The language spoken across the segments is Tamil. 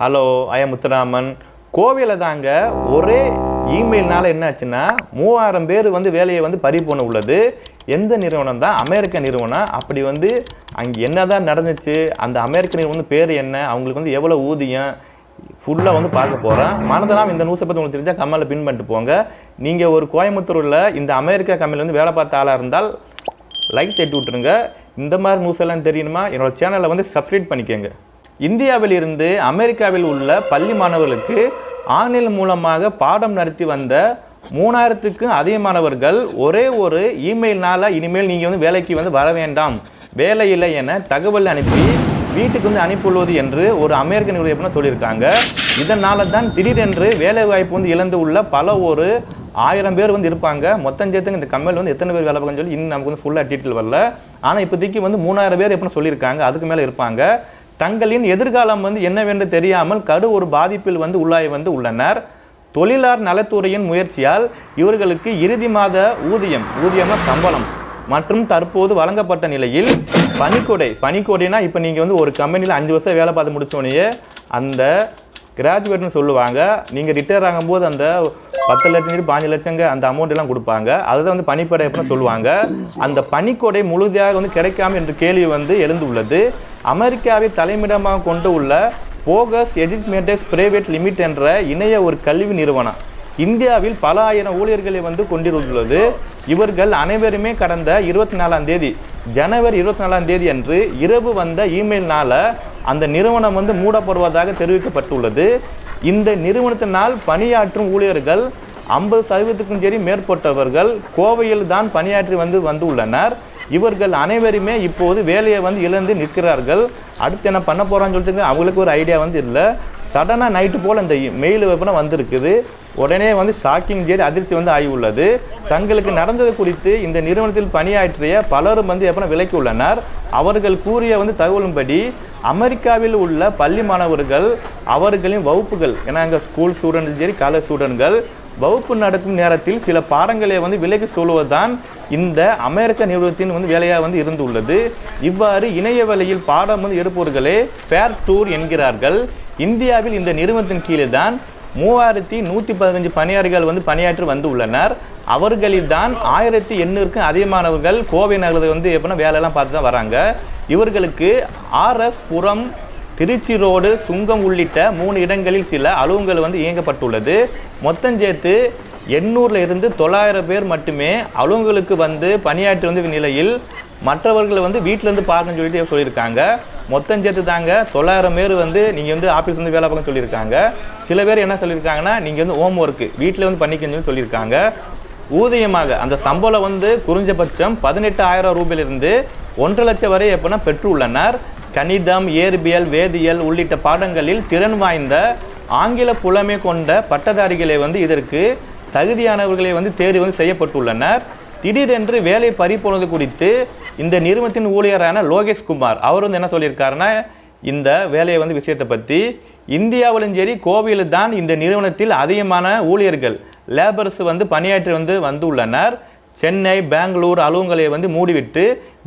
ஹலோ ஐயா முத்துராமன். கோவையில் தாங்க ஒரே இமெயில்னால என்ன ஆச்சுன்னா 3000 பேர் வேலையை பறி போன உள்ளது. எந்த நிறுவனம் தான்? அமெரிக்க நிறுவனம். அப்படி அங்கே என்ன தான் நடந்துச்சு, அந்த அமெரிக்க நிறுவனம் பேர் என்ன, அவங்களுக்கு எவ்வளோ ஊதியம், ஃபுல்லாக பார்க்க போகிறேன். மனதெல்லாம் இந்த நியூஸை பற்றி உங்களுக்கு தெரிஞ்சால் கம்மலில் பின் பண்ணிட்டு போங்க. நீங்கள் ஒரு கோயம்புத்தூரில் இந்த அமெரிக்கா கம்பெனியில் வேலை பார்த்த ஆளாக இருந்தால் லைக் தட்டி விட்டுருங்க. இந்த மாதிரி நியூஸ் எல்லாம் தெரியணுமா என்னோடய சேனலை சப்ஸ்கிரைப் பண்ணிக்கோங்க. இந்தியாவில் இருந்து அமெரிக்காவில் உள்ள பள்ளி மாணவர்களுக்கு ஆன்லைன் மூலமாக பாடம் நடத்தி வந்த 3000க்கும் அதிகமானவர்கள் ஒரே ஒரு இமெயில்னால இனிமேல் நீங்கள் வேலைக்கு வர வேண்டாம், வேலை இல்லை என தகவல் அனுப்பி வீட்டுக்கு அனுப்பியுள்ளது என்று ஒரு அமெரிக்க நிறுவனம் சொல்லியிருக்காங்க. இதனால தான் திடீரென்று வேலை வாய்ப்பு இழந்து உள்ள பல ஒரு 1000 பேர் இருப்பாங்க. மொத்தம் சேர்த்துங்க இந்த கம்பெனியில் எத்தனை பேர் வேலை பார்க்கணும்னு சொல்லி இன்னும் நமக்கு ஃபுல்லாக டீட்டெயில் வரல. ஆனால் இப்போதைக்கு 3000 பேர் எப்படின்னு சொல்லியிருக்காங்க. அதுக்கு மேலே இருப்பாங்க. தங்களின் எதிர்காலம் என்னவென்று தெரியாமல் கடு ஒரு பாதிப்பில் உள்ளாய் உள்ளனர். தொழிலாளர் நலத்துறையின் முயற்சியால் இவர்களுக்கு இறுதி மாத ஊதியமாக சம்பளம் மற்றும் தற்போது வழங்கப்பட்ட நிலையில் பணிக்கொடைனா இப்போ நீங்கள் ஒரு கம்பெனியில் 5 வருஷம் வேலை பார்த்து முடித்தோடனே அந்த கிராஜுவேட்னு சொல்லுவாங்க. நீங்கள் ரிட்டையர் ஆகும்போது அந்த 10 லட்சம் 5 லட்சங்க அந்த அமௌண்ட் எல்லாம் கொடுப்பாங்க. அதுதான் பணிப்படை அப்படின்னு சொல்லுவாங்க. அந்த பணிக்கொடை முழுதாக கிடைக்காம என்ற கேள்வி எழுந்துள்ளது. அமெரிக்காவை தலைமையிடமாக கொண்டு உள்ள போகஸ் எஜுகேஷன் பிரைவேட் லிமிட் என்ற இணைய ஒரு கல்வி நிறுவனம் இந்தியாவில் பல ஆயிரம் ஊழியர்களை கொண்டிருந்துள்ளது. இவர்கள் அனைவருமே கடந்த 24ஆம் தேதி ஜனவரி 24ஆம் தேதி அன்று இரவு வந்த இமெயில்னால அந்த நிறுவனம் மூடப்படுவதாக தெரிவிக்கப்பட்டுள்ளது. இந்த நிறுவனத்தினால் பணியாற்றும் ஊழியர்கள் 50%க்கும் சரி மேற்பட்டவர்கள் கோவையில் தான் பணியாற்றி வந்துள்ளனர். இவர்கள் அனைவருமே இப்போது வேலையை இழந்து நிற்கிறார்கள். அடுத்து என்ன பண்ண போகிறான்னு சொல்லிட்டு அவங்களுக்கு ஒரு ஐடியா இல்லை. சடனாக நைட்டு போல் இந்த மெயில் வந்திருக்குது. உடனே ஷாக்கிங் சரி அதிர்ச்சி ஆகி உள்ளது. தங்களுக்கு நடந்தது குறித்து இந்த நிறுவனத்தில் பணியாற்றிய பலரும் விலக்கி உள்ளனர். அவர்கள் கூறிய தகவலின்படி அமெரிக்காவில் உள்ள பள்ளி மாணவர்கள் அவர்களின் வகுப்புகள், ஏன்னா அங்கே ஸ்கூல் ஸ்டூடெண்ட் சரி காலேஜ் ஸ்டூடெண்ட்கள் வகுப்பு நடக்கும் நேரத்தில் சில பாடங்களை விலக்கி சொல்வதுதான் இந்த அமெரிக்க நிறுவனத்தின் வேலையாக இருந்துள்ளது. இவ்வாறு இணைய வேலையில் பாடம் எடுப்பவர்களே ஃபேர் டூர் என்கிறார்கள். இந்தியாவில் இந்த நிறுவனத்தின் கீழே தான் 3115 பணியாளர்கள் பணியாற்றி உள்ளனர். அவர்களில் தான் 1800க்கும் அதிகமானவர்கள் கோவை நகரத்தை எப்படின்னா வேலையெல்லாம் பார்த்து தான் வராங்க. இவர்களுக்கு RS புரம், திருச்சி ரோடு, சுங்கம் உள்ளிட்ட 3 இடங்களில் சில அலுவலகங்கள் இயங்கப்பட்டுள்ளது. மொத்தம் சேர்த்து 800 இருந்து 900 பேர் மட்டுமே அலுவலகங்களுக்கு பணியாற்றி நிலையில் மற்றவர்கள் வீட்டிலேருந்து பார்க்கணும்னு சொல்லியிருக்காங்க. மொத்தம் சேர்த்து தாங்க 900 பேர் நீங்கள் ஆஃபீஸ் வேலை பார்க்க சொல்லியிருக்காங்க. சில பேர் என்ன சொல்லியிருக்காங்கன்னா நீங்கள் ஹோம் ஒர்க்கு வீட்டில் பண்ணிக்கணும்னு சொல்லியிருக்காங்க. ஊதியமாக அந்த சம்பளம் குறைஞ்சபட்சம் 18,000 ரூபாயிலிருந்து 1,00,000 லட்சம் வரை எப்படின்னா பெற்றுள்ளனர். கணிதம், இயற்பியல், வேதியியல் உள்ளிட்ட பாடங்களில் திறன் வாய்ந்த ஆங்கில புலமை கொண்ட பட்டதாரிகளை இதற்கு தகுதியானவர்களை தேர்வு செய்யப்பட்டுள்ளனர். திடீரென்று வேலை பறிப்போனது குறித்து இந்த நிறுவனத்தின் ஊழியரான லோகேஷ் குமார் அவர் என்ன சொல்லியிருக்காருன்னா, இந்த வேலையை விஷயத்தை பற்றி இந்தியாவிலும் சரி கோவையில் தான் இந்த நிறுவனத்தில் அதிகமான ஊழியர்கள் லேபர்ஸ் பணியாற்றி வந்துள்ளனர். சென்னை, பெங்களூர் அலுவலகங்களை மூடிவிட்டு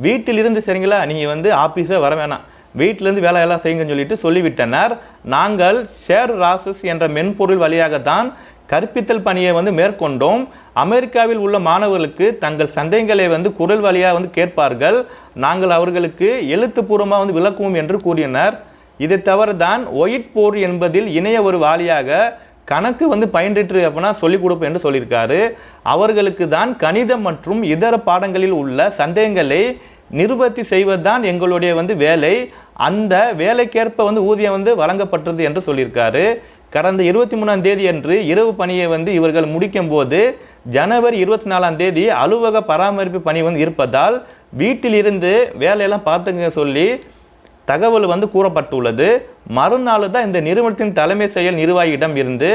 வீட்டிலிருந்து சரிங்களா நீங்கள் ஆஃபீஸை வர வேணாம், வீட்டிலேருந்து வேலையெல்லாம் செய்யுங்கன்னு சொல்லிவிட்டனர். நாங்கள் ஷேர் ராசஸ் என்ற மென்பொருள் வழியாகத்தான் கற்பித்தல் பணியை மேற்கொண்டோம். அமெரிக்காவில் உள்ள மாணவர்களுக்கு தங்கள் சந்தேகங்களை குரல் வழியாக கேட்பார்கள். நாங்கள் அவர்களுக்கு எழுத்துப்பூர்வமாக விளக்குவோம் என்று கூறினர். இதை தவிர தான் ஒயிட் போர்டு என்பதில் இணைய ஒரு வாலியாக கணக்கு பயின்று அப்படின்னா சொல்லிக் கொடுப்போம் என்று சொல்லியிருக்காரு. அவர்களுக்கு தான் கணிதம் மற்றும் இதர பாடங்களில் உள்ள சந்தேகங்களை நிவர்த்தி செய்வதுதான் எங்களுடைய வேலை. அந்த வேலைக்கேற்ப ஊதியம் வழங்கப்பட்டது என்று சொல்லியிருக்காரு. கடந்த 23ஆம் தேதி அன்று இரவு பணியை இவர்கள் முடிக்கும் போது ஜனவரி 24ஆம் தேதி அலுவலக பராமரிப்பு பணி இருப்பதால் வீட்டிலிருந்து வேலையெல்லாம் பார்த்துங்க சொல்லி தகவல் கூறப்பட்டுள்ளது. மறுநாள் தான் இந்த நிறுவனத்தின் தலைமை செயல் நிர்வாகியிடம் இருந்து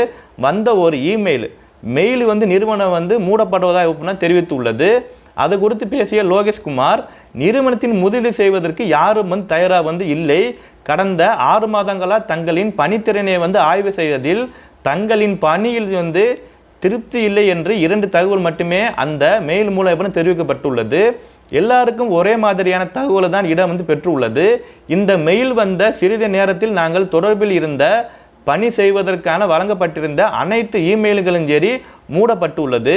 வந்த ஒரு மெயில் நிறுவனம் மூடப்படுவதாக தெரிவித்துள்ளது. அது குறித்து பேசிய லோகேஷ் குமார், நிறுவனத்தின் முதலீடு செய்வதற்கு யாரும் தயாராக இல்லை. கடந்த 6 மாதங்களாக தங்களின் பணித்திறனை ஆய்வு செய்வதில் தங்களின் பணியில் திருப்தி இல்லை என்று 2 தகவல் மட்டுமே அந்த மெயில் மூலம் தெரிவிக்கப்பட்டுள்ளது. எல்லாருக்கும் ஒரே மாதிரியான தகவல் தான் இடம் பெற்றுள்ளது. இந்த மெயில் வந்த சிறிது நேரத்தில் நாங்கள் தொடர்பில் இருந்த பணி செய்வதற்கான வழங்கப்பட்டிருந்த அனைத்து இமெயில்களும் சரி மூடப்பட்டுள்ளது.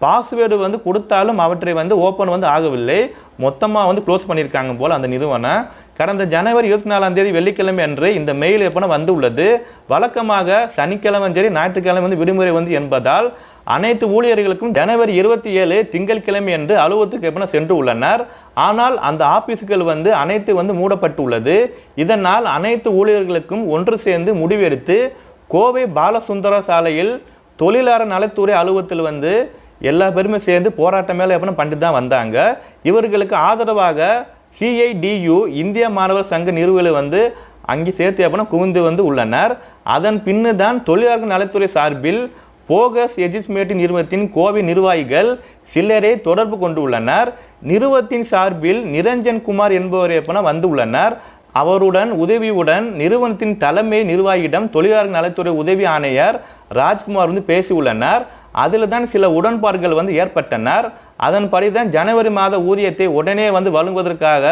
பாஸ்வேர்டு வந்து கொடுத்தாலும் அவற்றை வந்து ஓப்பன் வந்து ஆகவில்லை, மொத்தமாக வந்து க்ளோஸ் பண்ணியிருக்காங்க போல் அந்த நிறுவனம். கடந்த ஜனவரி 24ஆம் தேதி வெள்ளிக்கிழமை அன்று இந்த மெயில் எப்போ வந்து உள்ளது. வழக்கமாக சனிக்கிழமை சரி ஞாயிற்றுக்கிழமை வந்து விடுமுறை வந்து என்பதால் அனைத்து ஊழியர்களுக்கும் ஜனவரி 27 திங்கட்கிழமை என்று அலுவலகத்துக்கு எப்போ சென்று உள்ளனர். ஆனால் அந்த ஆபீஸ்கள் வந்து அனைத்து வந்து மூடப்பட்டுள்ளது. இதனால் அனைத்து ஊழியர்களுக்கும் ஒன்று சேர்ந்து முடிவெடுத்து கோவை பாலசுந்தர சாலையில் தொழிலாளர் நலத்துறை அலுவலகத்தில் வந்து எல்லா பேருமே சேர்ந்து போராட்டம் மேலே எப்போ பண்ணிட்டு தான் வந்தாங்க. இவர்களுக்கு ஆதரவாக CIDU இந்திய மாணவர் சங்க நிறுவனங்கள் வந்து அங்கே சேர்த்து எப்போ குவிந்து வந்து உள்ளனர். அதன் பின்னு தான் தொழிலாளர் நலத்துறை சார்பில் போகஸ் எஜுஸ்மேட் நிறுவனத்தின் கோவை நிர்வாகிகள் சிலரை தொடர்பு கொண்டு உள்ளனர். நிறுவனத்தின் சார்பில் நிரஞ்சன் குமார் என்பவர் எப்போ வந்து உள்ளனர். அவருடன் உதவியுடன் நிறுவனத்தின் தலைமை நிர்வாகியிடம் தொழிலாளர் நலத்துறை உதவி ஆணையர் ராஜ்குமார் வந்து பேசியுள்ளனர். அதில் தான் சில உடன்பாடுகள் வந்து ஏற்பட்டனர். அதன்படி தான் ஜனவரி மாத ஊதியத்தை உடனே வந்து வழங்குவதற்காக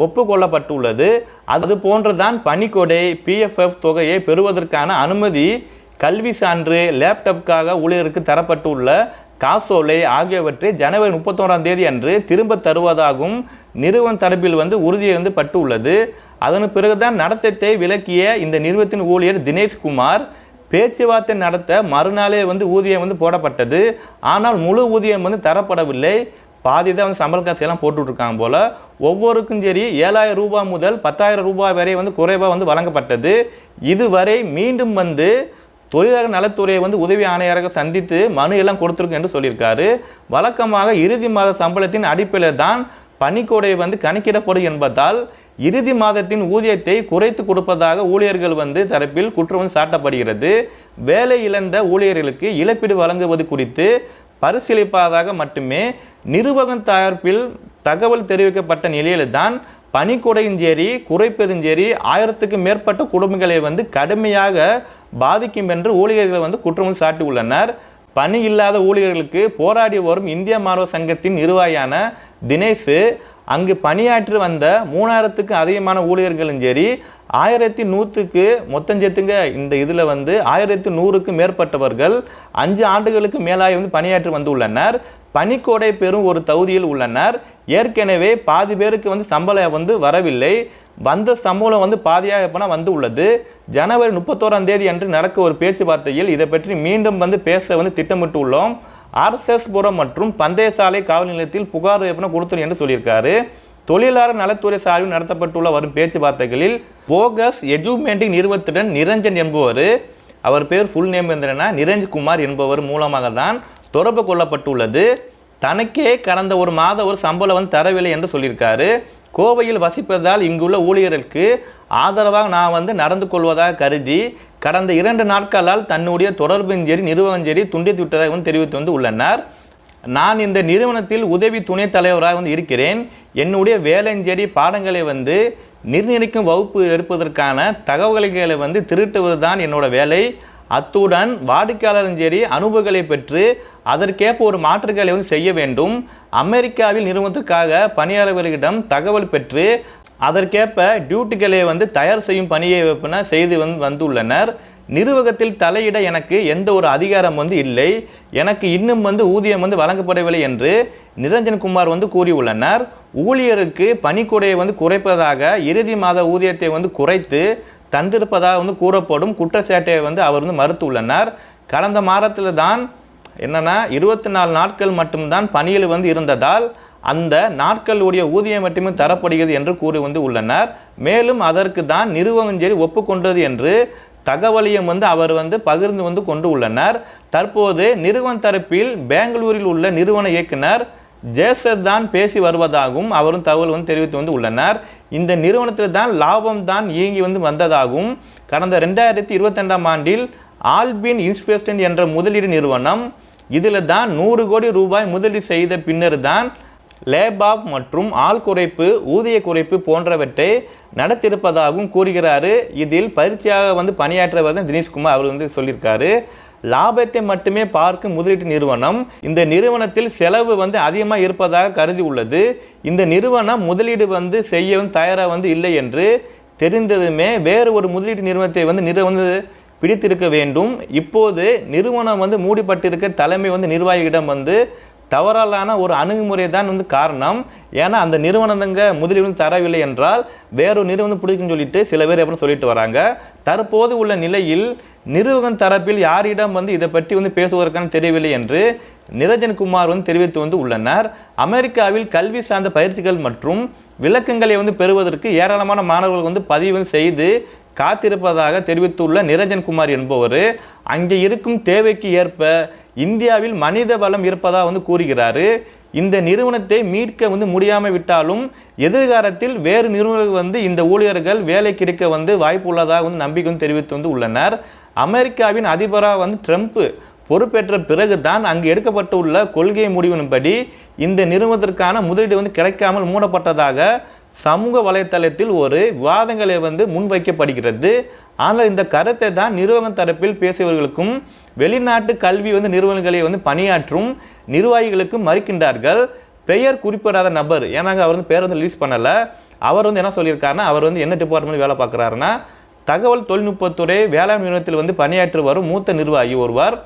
ஒப்புக்கொள்ளப்பட்டுள்ளது. அது போன்றுதான் பணிக்கொடை, PFF தொகையை பெறுவதற்கான அனுமதி, கல்வி சான்று, லேப்டாப்புக்காக ஊழியருக்கு தரப்பட்டுள்ள காசோலை ஆகியவற்றை ஜனவரி 31ஆம் தேதி அன்று திரும்ப தருவதாகவும் நிறுவன தரப்பில் வந்து உறுதியை வந்து பட்டுள்ளது. அதன் பிறகுதான் நடத்தத்தை விலக்கிய இந்த நிறுவனத்தின் ஊழியர் தினேஷ்குமார் பேச்சுவார்த்தை நடத்த மறுநாளே வந்து ஊதியம் வந்து போடப்பட்டது. ஆனால் முழு ஊதியம் வந்து தரப்படவில்லை. பாதி தான் வந்து சம்பள காட்சியெல்லாம் போட்டுட்ருக்காங்க போல். ஒவ்வொருக்கும் சரி 7000 ரூபாய் முதல் 10,000 ரூபாய் வரை வந்து குறைவாக வந்து வழங்கப்பட்டது. இதுவரை மீண்டும் வந்து தொழிலாளர் நலத்துறையை வந்து உதவி ஆணையராக சந்தித்து மனு எல்லாம் கொடுத்துருக்கு என்று சொல்லியிருக்காரு. வழக்கமாக இறுதி மாத சம்பளத்தின் அடிப்படையில் தான் பணிக்கொடை வந்து கணக்கிடப்படும் என்பதால் இறுதி மாதத்தின் ஊதியத்தை குறைத்து கொடுப்பதாக ஊழியர்கள் வந்து தரப்பில் குற்றம் வந்து சாட்டப்படுகிறது. வேலை இழந்த ஊழியர்களுக்கு இழப்பீடு வழங்குவது குறித்து பரிசீலிப்பதாக மட்டுமே நிறுவனம் தரப்பில் தகவல் தெரிவிக்கப்பட்ட நிலையில்தான் பணிக்கொடையும் சரி குறைப்பதும் சரி 1000க்கும் மேற்பட்ட குடும்பங்களை வந்து கடுமையாக பாதிக்கும் என்று ஊழியர்கள் வந்து குற்றம் சாட்டி உள்ளனர். பணி இல்லாத ஊழியர்களுக்கு போராடி வரும் இந்திய மாணவர் சங்கத்தின் நிர்வாகியான தினேஷ் அங்கு பணியாற்றி வந்த 3000க்கு அதிகமான ஊழியர்களும் சரி 1100க்கு மொத்தம் சேர்த்துங்க இந்த இதில் வந்து 1100க்கும் மேற்பட்டவர்கள் 5 ஆண்டுகளுக்கு மேலாக வந்து பணியாற்றி வந்து உள்ளனர். பணிக்கொடை பெறும் ஒரு தகுதியில் உள்ளனர். ஏற்கனவே பாதி பேருக்கு வந்து சம்பளம் வந்து வரவில்லை. வந்த சம்பளம் வந்து பாதியாக எப்போனா வந்து உள்ளது. ஜனவரி 31ஆம் தேதி அன்று நடக்க ஒரு பேச்சுவார்த்தையில் இதை பற்றி மீண்டும் வந்து பேச வந்து திட்டமிட்டு உள்ளோம். RSS புரம் மற்றும் பந்தயசாலை காவல் நிலையத்தில் புகார் எப்படின்னா கொடுத்துரு என்று சொல்லியிருக்காரு. தொழிலாளர் நலத்துறை சார்பில் நடத்தப்பட்டுள்ள வரும் பேச்சுவார்த்தைகளில் போகஸ் எஜுமேட்டிங் நிறுவனத்துடன் நிரஞ்சன் என்பவர், அவர் பேர் ஃபுல் நேம் என்னன்னா நிரஞ்சன் குமார் என்பவர் மூலமாக தான் தொடர்பு கொள்ளப்பட்டுள்ளது. தனக்கே கடந்த ஒரு மாத ஒரு சம்பளம் வந்து தரவில்லை என்று சொல்லியிருக்காரு. கோவையில் வசிப்பதால் இங்குள்ள ஊழியர்களுக்கு ஆதரவாக நான் வந்து நடந்து கொள்வதாக கருதி கடந்த 2 நாட்களால் தன்னுடைய தொடர்பின் சரி நிறுவனம் சரி துண்டித்து விட்டதாக வந்து தெரிவித்து வந்து உள்ளனர். நான் இந்த நிறுவனத்தில் உதவி துணைத் தலைவராக வந்து இருக்கிறேன். என்னுடைய வேலைஞ்சேரி பாடங்களை வந்து நிர்ணயிக்கும் வகுப்பு எடுப்பதற்கான தகவல்களை வந்து திருட்டுவது தான் என்னோட வேலை. அத்துடன் வாடிக்கையாளரும் சரி அனுபவங்களை பெற்று அதற்கேற்ப ஒரு மாற்றுகளை வந்து செய்ய வேண்டும். அமெரிக்காவில் நிறுவனத்துக்காக பணியாளர்களிடம் தகவல் பெற்று அதற்கேற்ப டியூட்டிகளை வந்து தயார் செய்யும் பணியை செய்து வந்துள்ளனர். நிர்வாகத்தில் தலையிட எனக்கு எந்த ஒரு அதிகாரம் வந்து இல்லை. எனக்கு இன்னும் வந்து ஊதியம் வந்து வழங்கப்படவில்லை என்று நிரஞ்சன் குமார் வந்து கூறியுள்ளனர். ஊழியருக்கு பணிக்கொடையை வந்து குறைப்பதாக இறுதி மாத ஊதியத்தை வந்து குறைத்து தந்திருப்பதாக வந்து கூறப்படும் குற்றச்சாட்டை வந்து அவர் வந்து மறுத்துள்ளனர். கடந்த மாதத்தில் தான் என்னன்னா 24 நாட்கள் மட்டும்தான் பணியில் வந்து இருந்ததால் அந்த நாட்களுடைய ஊதியம் மட்டுமே தரப்படுகிறது என்று கூறி வந்து உள்ளனர். மேலும் அதற்கு தான் நிறுவனம் சரி ஒப்புக்கொண்டது என்று தகவலையும் வந்து அவர் வந்து பகிர்ந்து வந்து கொண்டு உள்ளனர். தற்போது நிறுவன தரப்பில் பெங்களூரில் உள்ள நிறுவன இயக்குனர் ஜேசர் தான் பேசி வருவதாகவும் அவரும் தகவல் வந்து தெரிவித்து வந்து உள்ளனர். இந்த நிறுவனத்தில் தான் லாபம் தான் இயங்கி வந்து வந்ததாகவும் கடந்த 2022ஆம் ஆண்டில் ஆல்பின் இன்ஸ்பெக்ஷன் என்ற முதலீடு நிறுவனம் இதில் தான் 100 கோடி ரூபாய் முதலீடு செய்த பின்னர் தான் லேபாப் மற்றும் ஆள் குறைப்பு ஊதிய குறைப்பு போன்றவற்றை நடத்தியிருப்பதாகவும் கூறுகிறாரு. இதில் பயிற்சியாக வந்து பணியாற்றவர் தான் தினேஷ்குமார் அவர் வந்து சொல்லியிருக்காரு. லாபத்தை மட்டுமே பார்க்கும் முதலீட்டு நிறுவனம் இந்த நிறுவனத்தில் செலவு வந்து அதிகமாக இருப்பதாக கருதி உள்ளது. இந்த நிறுவனம் முதலீடு வந்து செய்யவும் தயாராக வந்து இல்லை என்று தெரிந்ததுமே வேறு ஒரு முதலீட்டு நிறுவனத்தை வந்து பிடித்திருக்க வேண்டும். இப்போது நிறுவனம் வந்து மூடிப்பட்டிருக்க தலைமை வந்து நிர்வாகியிடம் வந்து தவறான ஒரு அணுகுமுறை தான் வந்து காரணம். ஏன்னா அந்த நிறுவனங்க முதலீடு தரவில்லை என்றால் வேறொரு நிறுவனம் பிடிக்குன்னு சொல்லிட்டு சில பேர் எப்படி சொல்லிட்டு வராங்க. தற்போது உள்ள நிலையில் நிறுவனம் தரப்பில் யாரிடம் வந்து இதை பற்றி வந்து பேசுவதற்கான தெரியவில்லை என்று நிரஞ்சன் குமார் வந்து தெரிவித்து வந்து உள்ளனர். அமெரிக்காவில் கல்வி சார்ந்த பயிற்சிகள் மற்றும் விளக்கங்களை வந்து பெறுவதற்கு ஏராளமான மாணவர்கள் வந்து பதிவு செய்து காத்திருப்பதாக தெரிவித்துள்ள நிரஞ்சன் குமார் என்பவர் அங்கே இருக்கும் தேவைக்கு ஏற்ப இந்தியாவில் மனித வளம் இருப்பதாக வந்து கூறுகிறார். இந்த நிறுவனத்தை மீட்க வந்து முடியாமல் விட்டாலும் எதிர்காலத்தில் வேறு நிறுவனங்கள் வந்து இந்த ஊழியர்கள் வேலை கிடைக்க வந்து வாய்ப்பு உள்ளதாக வந்து நம்பிக்கை வந்து தெரிவித்து வந்து உள்ளனர். அமெரிக்காவின் அதிபராக வந்து ட்ரம்ப் பொறுப்பேற்ற பிறகுதான் அங்கு எடுக்கப்பட்டுள்ள கொள்கை முடிவின்படி இந்த நிறுவனத்திற்கான முதலீடு வந்து கிடைக்காமல் மூடப்பட்டதாக சமூக வலைத்தளத்தில் ஒரு விவாதங்களை வந்து முன்வைக்கப்படுகிறது. ஆனால் இந்த கருத்தை தான் நிறுவன தரப்பில் பேசியவர்களுக்கும் வெளிநாட்டு கல்வி வந்து நிறுவனங்களை வந்து பணியாற்றும் நிர்வாகிகளுக்கும் மறுக்கின்றார்கள். பெயர் குறிப்பிடாத நபர், ஏன்னாங்க அவர் வந்து பேர் வந்து ரிலீஸ் பண்ணலை. அவர் வந்து என்ன சொல்லியிருக்காருன்னா, அவர் வந்து என்ன டிபார்ட்மெண்ட் வேலை பார்க்குறாருன்னா தகவல் தொழில்நுட்பத்துறை வேளாண் நிறுவனத்தில் வந்து பணியாற்றி வரும் மூத்த நிர்வாகி ஒருவர்.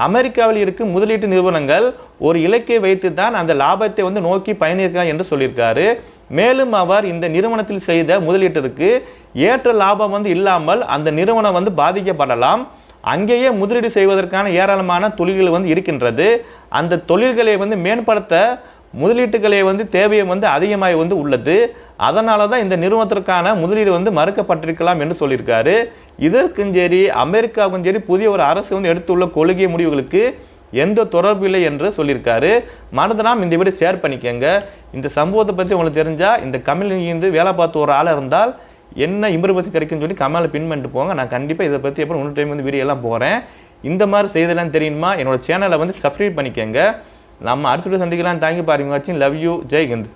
அமெரிக்காவில் இருக்கும் முதலீட்டு நிறுவனங்கள் ஒரு இலக்கை வைத்து தான் அந்த லாபத்தை வந்து நோக்கி பயணிக்கிறார் என்று சொல்லியிருக்காரு. மேலும் அவர் இந்த நிறுவனத்தில் செய்த முதலீட்டிற்கு ஏற்ற லாபம் வந்து இல்லாமல் அந்த நிறுவனம் வந்து பாதிக்கப்படலாம். அங்கேயே முதலீடு செய்வதற்கான ஏராளமான தொழில்கள் வந்து இருக்கின்றது. அந்த தொழில்களை வந்து மேம்படுத்த முதலீட்டுகளை வந்து தேவையை வந்து அதிகமாக வந்து உள்ளது. அதனால தான் இந்த நிறுவனத்திற்கான முதலீடு வந்து மறுக்கப்பட்டிருக்கலாம் என்று சொல்லியிருக்காரு. இதற்கும் சரி அமெரிக்காவுக்கும் சரி புதிய ஒரு அரசு வந்து எடுத்துள்ள கொள்கை முடிவுகளுக்கு எந்த தொடர்பு இல்லை என்று சொல்லியிருக்காரு. மறந்துடாம இந்த வீடியோ ஷேர் பண்ணிக்கோங்க. இந்த சம்பவத்தை பற்றி உங்களுக்கு தெரிஞ்சால் இந்த கம்பெனிலேருந்து வேலை பார்த்து ஒரு ஆளாக இருந்தால் என்ன இம்ப்ரூவ்மெண்ட் கிடைக்குன்னு சொல்லி கமெண்ட்ல பின் பண்ணிட்டு போங்க. நான் கண்டிப்பாக இதை பற்றி எப்போ இன்னொரு டைம் வந்து வீடியோ எல்லாம் போகிறேன். இந்த மாதிரி செய்தெல்லாம் தெரியுமா என்னோட சேனலை வந்து சப்ஸ்கிரைப் பண்ணிக்கோங்க. நம்ம அடுத்த வீடியோ சந்திக்கலாம். தேங்க்யூ ஃபார் வாட்சிங். Love you. ஜெய் ஹிந்த்.